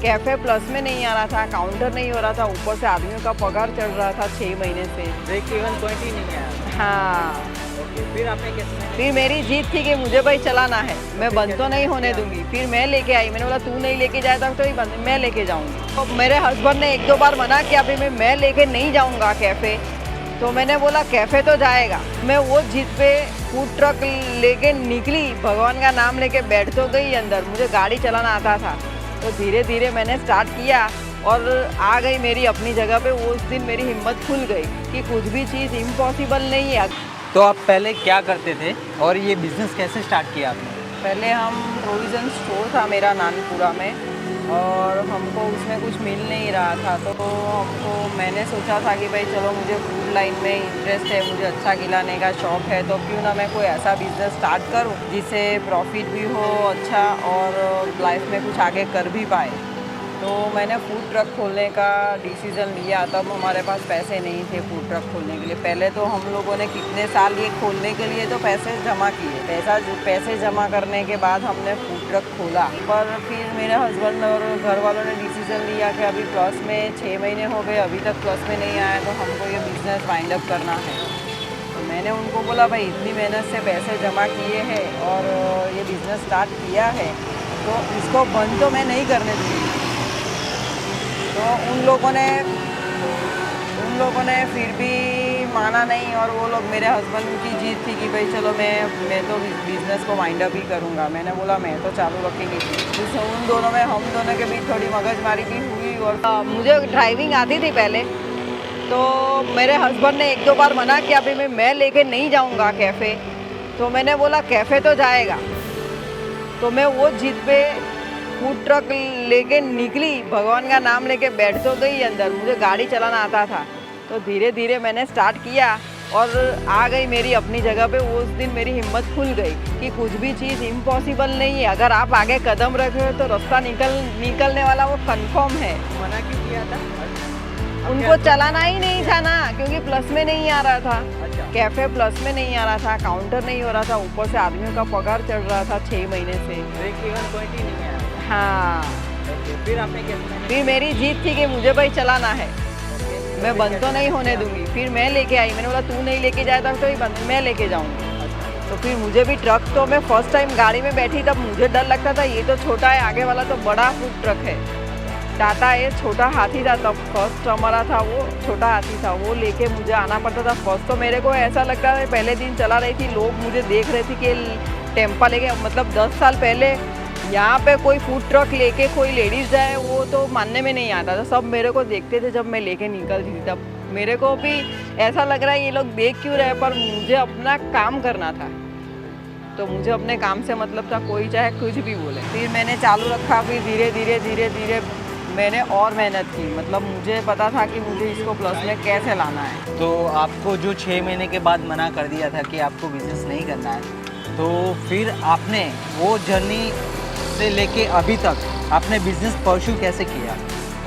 Cafe plus में नहीं आ रहा था, काउंटर नहीं हो रहा था, ऊपर से आदमियों का पगार चढ़ रहा था 6 महीने से। ब्रेक इवन पॉइंट ही नहीं आया। हाँ, ओके, फिर आपने कैसे? फिर मेरी जीत थी कि मुझे भाई चलाना है, मैं बंद तो नहीं होने दूंगी। फिर मैं लेके आई, मैंने बोला तू नहीं लेके जाएगा तो ही बंद, मैं लेके जाऊंगी। तो मेरे हस्बैंड ने 1-2 बार मना किया, अभी मैं लेके नहीं जाऊंगा कैफ़े। तो मैंने बोला कैफ़े तो जाएगा। मैं वो जिद पे फूड ट्रक लेके निकली, भगवान का नाम लेके बैठ तो गई अंदर, मुझे गाड़ी चलाना आता था। तो धीरे धीरे मैंने स्टार्ट किया और आ गई मेरी अपनी जगह पे। वो उस दिन मेरी हिम्मत खुल गई कि कुछ भी चीज़ इम्पॉसिबल नहीं है। तो आप पहले क्या करते थे और ये बिजनेस कैसे स्टार्ट किया आपने? पहले हम प्रोविज़न स्टोर था मेरा नानपुरा में, और हमको उसमें कुछ मिल नहीं रहा था। तो मैंने सोचा था कि भाई चलो मुझे फूड लाइन में इंटरेस्ट है, मुझे अच्छा खिलाने का शौक़ है, तो क्यों ना मैं कोई ऐसा बिज़नेस स्टार्ट करूं जिससे प्रॉफिट भी हो अच्छा और लाइफ में कुछ आगे कर भी पाए। तो मैंने फूड ट्रक खोलने का डिसीज़न लिया। तब हमारे पास पैसे नहीं थे फूड ट्रक खोलने के लिए। पहले तो हम लोगों ने कितने साल ये खोलने के लिए तो पैसे जमा किए। पैसे जमा करने के बाद हमने फूड ट्रक खोला। पर फिर मेरे हस्बैंड और घर वालों ने डिसीज़न लिया कि अभी प्लस में 6 महीने हो गए, अभी तक प्लस में नहीं आया, तो हमको ये बिज़नेस वाइंड अप करना है। तो मैंने उनको बोला भाई इतनी मेहनत से पैसे जमा किए हैं और ये बिज़नेस स्टार्ट किया है, तो इसको बंद तो मैं नहीं करने दूँगी। तो उन लोगों ने फिर भी माना नहीं, और वो लोग, मेरे हस्बैंड की जीत थी कि भाई चलो मैं तो बिज़नेस को वाइंड अप ही करूँगा। मैंने बोला मैं तो चालू रखेंगी। तो हम दोनों के बीच थोड़ी मगजमारी भी हुई। और मुझे ड्राइविंग आती थी पहले, तो मेरे हस्बैंड ने 1-2 बार मना किया, अभी मैं लेके नहीं जाऊँगा कैफ़े। तो मैंने बोला कैफ़े तो जाएगा। तो मैं वो जिद पे फूड ट्रक लेके निकली, भगवान का नाम लेके बैठ तो गई अंदर, मुझे गाड़ी चलाना आता था। तो धीरे धीरे मैंने स्टार्ट किया और आ गई मेरी अपनी जगह पे। वो उस दिन मेरी हिम्मत खुल गई कि कुछ भी चीज़ इम्पॉसिबल नहीं है। अगर आप आगे कदम रखे हो तो रास्ता निकलने वाला वो कंफर्म है। मना क्यों किया था? उनको चलाना ही नहीं था ना, क्योंकि प्लस में नहीं आ रहा था। अच्छा। कैफ़े प्लस में नहीं आ रहा था, काउंटर नहीं हो रहा था, ऊपर से आदमियों का पगार चढ़ रहा था 6 महीने से। ब्रेक इवन पॉइंट ही नहीं आया। हाँ, ओके, फिर आपने कैसे? फिर मेरी जीत थी कि मुझे भाई चलाना है, मैं बंद तो नहीं होने दूंगी। फिर मैं लेके आई, मैंने बोला तू नहीं लेके जाएगा तो ही बंद, मैं लेके जाऊंगी। तो फिर मुझे भी ट्रक, तो मैं फर्स्ट टाइम गाड़ी में बैठी तब मुझे डर लगता था, ये तो छोटा है, आगे वाला तो बड़ा फूड ट्रक है। टाटा ये छोटा हाथी था, तब फर्स्ट हमारा था वो छोटा हाथी था, वो लेके मुझे आना पड़ता था। फर्स्ट तो मेरे को ऐसा लगता था, पहले दिन चला रही थी, लोग मुझे देख रहे थे कि टेम्पा लेके, मतलब 10 साल पहले यहाँ पे कोई फूड ट्रक लेके कोई लेडीज़ जाए वो तो मानने में नहीं आता था। सब मेरे को देखते थे जब मैं लेके निकलती थी, तब मेरे को भी ऐसा लग रहा है ये लोग देख क्यों रहे, पर मुझे अपना काम करना था। तो मुझे अपने काम से मतलब था, कोई चाहे कुछ भी बोले। फिर मैंने चालू रखा, फिर धीरे धीरे मैंने और मेहनत की। मतलब मुझे पता था कि मुझे इसको प्लस में कैसे लाना है। तो आपको जो 6 महीने के बाद मना कर दिया था कि आपको बिजनेस नहीं करना है, तो फिर आपने वो जर्नी से लेके अभी तक आपने बिजनेस परस्यू कैसे किया?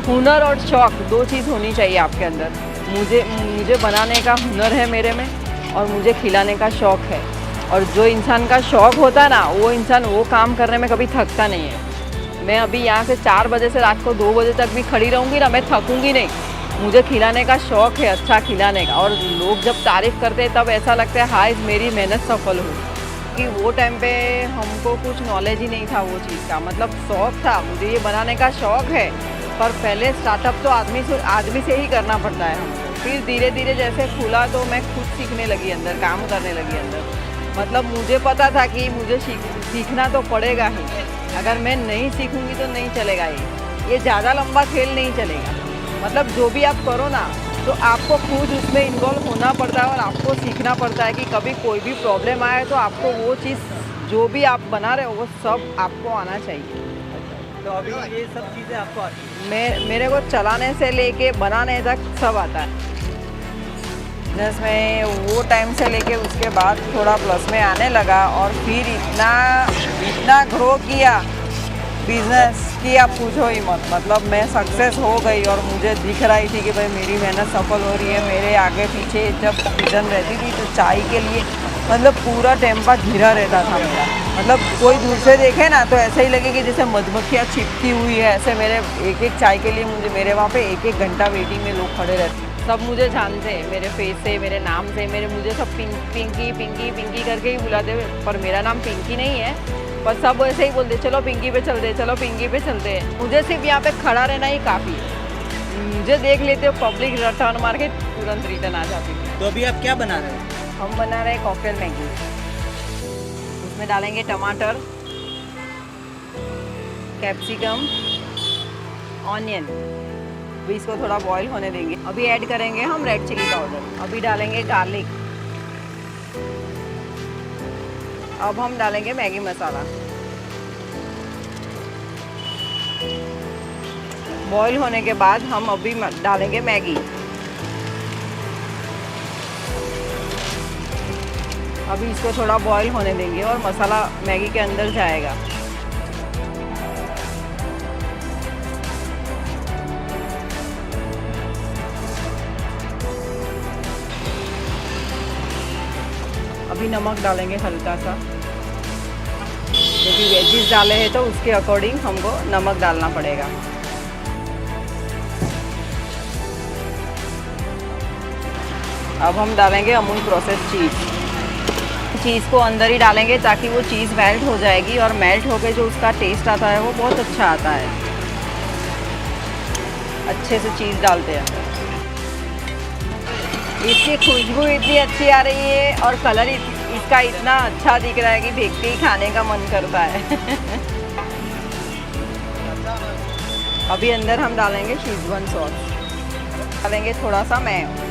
हुनर और शौक 2 चीज़ होनी चाहिए आपके अंदर। मुझे बनाने का हुनर है मेरे में, और मुझे खिलाने का शौक़ है। और जो इंसान का शौक़ होता है ना, वो इंसान वो काम करने में कभी थकता नहीं है। मैं अभी यहाँ से 4 बजे से रात को 2 बजे तक भी खड़ी रहूँगी ना, मैं थकूँगी नहीं। मुझे खिलाने का शौक़ है, अच्छा खिलाने का। और लोग जब तारीफ़ करते हैं तब ऐसा लगता है हाँ मेरी मेहनत सफल हुई। कि वो टाइम पे हमको कुछ नॉलेज ही नहीं था वो चीज़ का, मतलब शौक़ था, मुझे ये बनाने का शौक़ है। पर पहले स्टार्टअप तो आदमी से ही करना पड़ता है हमको। फिर धीरे धीरे जैसे खुला तो मैं खुद सीखने लगी अंदर, काम करने लगी अंदर। मतलब मुझे पता था कि मुझे सीखना तो पड़ेगा ही, अगर मैं नहीं सीखूंगी तो नहीं चलेगा। ये ज़्यादा लंबा खेल नहीं चलेगा। मतलब जो भी आप करो ना, तो आपको खुद उसमें इन्वॉल्व होना पड़ता है और आपको सीखना पड़ता है कि कभी कोई भी प्रॉब्लम आए तो आपको वो चीज़ जो भी आप बना रहे हो वो सब आपको आना चाहिए। तो अभी ये सब चीज़ें आपको आती हैं? मेरे को चलाने से लेके बनाने तक सब आता है। बिजनेस में वो टाइम से लेके उसके बाद थोड़ा प्लस में आने लगा, और फिर इतना ग्रो किया बिजनेस कि आप पूछो ही मत। मतलब मैं सक्सेस हो गई, और मुझे दिख रही थी कि भाई मेरी मेहनत सफल हो रही है। मेरे आगे पीछे जब सीजन रहती थी तो चाय के लिए मतलब पूरा टेम्पा घिरा रहता था मेरा। मतलब कोई दूर से देखे ना तो ऐसा ही लगे कि जैसे मधुमक्खियाँ चिपकी हुई है ऐसे। मेरे एक एक चाय के लिए मुझे मेरे वहाँ पे एक एक घंटा वेटिंग में लोग खड़े रहते। सब मुझे जानते हैं, मेरे फेस से, मेरे नाम से। मुझे सब पिंकी पिंकी पिंकी करके ही बुलाते, पर मेरा नाम पिंकी नहीं है। पर सब ऐसे ही बोलते चलो पिंकी पे चलते, चलो पिंकी पे चलते हैं। मुझे सिर्फ यहाँ पे खड़ा रहना ही काफ़ी है। मुझे देख लेते हो पब्लिक टर्न मार के तुरंत रिटर्न आ जाती थी। तो अभी आप क्या बना रहे हो? हम बना रहे हैं कॉकटेल मैगी। उसमें डालेंगे टमाटर, कैप्सिकम, ऑनियन। अभी इसको थोड़ा बॉईल होने देंगे। अभी ऐड करेंगे हम रेड चिली पाउडर। अभी डालेंगे गार्लिक। अब हम डालेंगे मैगी मसाला। बॉईल होने के बाद हम अभी डालेंगे मैगी। अभी इसको थोड़ा बॉईल होने देंगे और मसाला मैगी के अंदर जाएगा। अभी नमक डालेंगे हल्का सा, क्योंकि वेजिस डाले हैं तो उसके अकॉर्डिंग हमको नमक डालना पड़ेगा। अब हम डालेंगे अमूल प्रोसेस चीज़। चीज़ को अंदर ही डालेंगे ताकि वो चीज़ मेल्ट हो जाएगी, और मेल्ट होकर जो उसका टेस्ट आता है वो बहुत अच्छा आता है। अच्छे से चीज़ डालते हैं। इसकी खुशबू इतनी अच्छी आ रही है और कलर इसका इतना अच्छा दिख रहा है कि देखते ही खाने का मन करता है। अभी अंदर हम डालेंगे शेजवान सॉस, डालेंगे थोड़ा सा मैयो।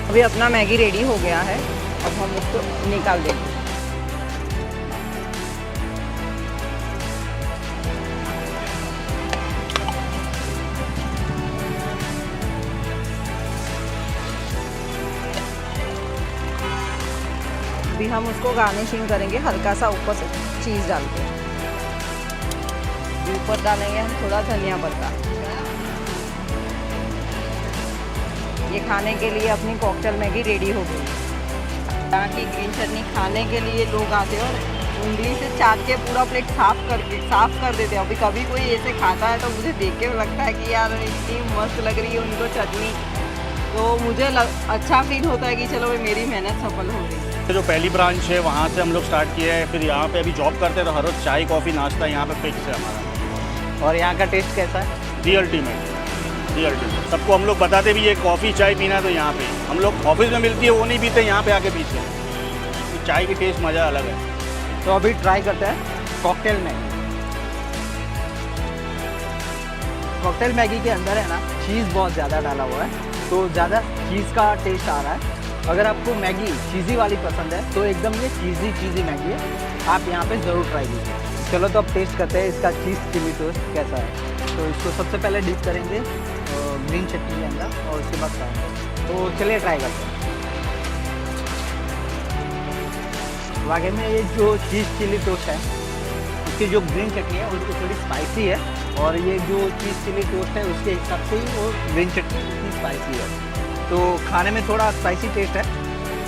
अभी अपना मैगी रेडी हो गया है। अब हम उसको निकाल देंगे। अभी हम उसको गार्निशिंग करेंगे हल्का सा ऊपर से चीज़ डाल के। ऊपर डालेंगे हम थोड़ा धनिया पत्ता। ये खाने के लिए अपनी कॉकटेल मैगी रेडी हो गई। यहाँ की ग्रीन चटनी खाने के लिए लोग आते हैं और उंगली से चाट के पूरा प्लेट साफ कर देते हैं। अभी कभी कोई ऐसे खाता है तो मुझे देख के लगता है कि यार इतनी मस्त लग रही है उनको चटनी, तो मुझे अच्छा फील होता है कि चलो भाई मेरी मेहनत सफल हो गई। जो पहली ब्रांच है वहाँ से हम लोग स्टार्ट किया है, फिर यहाँ पे अभी जॉब करते हैं तो हर रोज़ चाय कॉफ़ी नाश्ता यहाँ पे फिक्स है हमारा। और यहाँ का टेस्ट कैसा है? The ultimate. सबको हम लोग बताते भी ये कॉफ़ी चाय पीना है तो यहाँ पे हम लोग ऑफिस में मिलती है वो नहीं पीते, यहाँ पे आके पीते हैं। तो चाय की टेस्ट मज़ा अलग है। तो अभी ट्राई करते हैं कॉकटेल मैगी। कॉकटेल मैगी के अंदर है ना चीज़ बहुत ज़्यादा डाला हुआ है, तो ज़्यादा चीज़ का टेस्ट आ रहा है। अगर आपको मैगी चीज़ी वाली पसंद है तो एकदम ये चीज़ी मैगी है, आप यहाँ पे ज़रूर ट्राई कीजिए। चलो तो अब टेस्ट करते हैं इसका चीज़ चिली टोस्ट कैसा है। तो इसको सबसे पहले डिप करेंगे ग्रीन चटनी के अंदर और उसके बाद खाएंगे। तो चलिए ट्राई करते हैं। वाकई में ये जो चीज़ चिली टोस्ट है उसकी जो ग्रीन चटनी है उसकी थोड़ी स्पाइसी है, और ये जो चीज़ चिली टोस्ट है उसके हिसाब से ही वो ग्रीन चटनी इतनी स्पाइसी है। तो खाने में थोड़ा स्पाइसी टेस्ट है।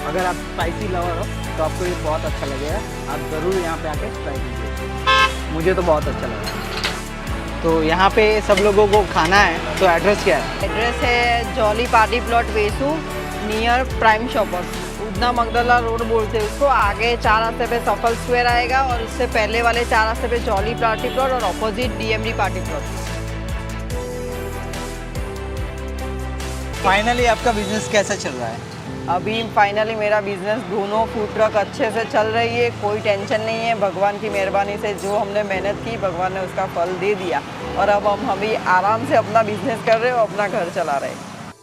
अगर आप स्पाइसी लवर हो तो आपको ये बहुत अच्छा लगेगा। आप ज़रूर यहाँ पे आके ट्राई कीजिए। मुझे तो बहुत अच्छा लगा। तो यहाँ पे सब लोगों को खाना है, तो एड्रेस क्या है? एड्रेस है jolly party plot Vesu, near prime shoppers. Udhna Magdala road बोलते हैं उसको। आगे 4 रास्ते पे सफल स्क्वायर आएगा और उससे पहले वाले 4 रास्ते पे जॉली पार्टी प्लॉट और opposite DMD party plot. Finally आपका बिजनेस कैसा चल रहा है? अभी फाइनली मेरा बिजनेस दोनों फूड ट्रक अच्छे से चल रही है, कोई टेंशन नहीं है। भगवान की मेहरबानी से जो हमने मेहनत की भगवान ने उसका फल दे दिया, और अब हम अभी आराम से अपना बिजनेस कर रहे हो, अपना घर चला रहे हैं।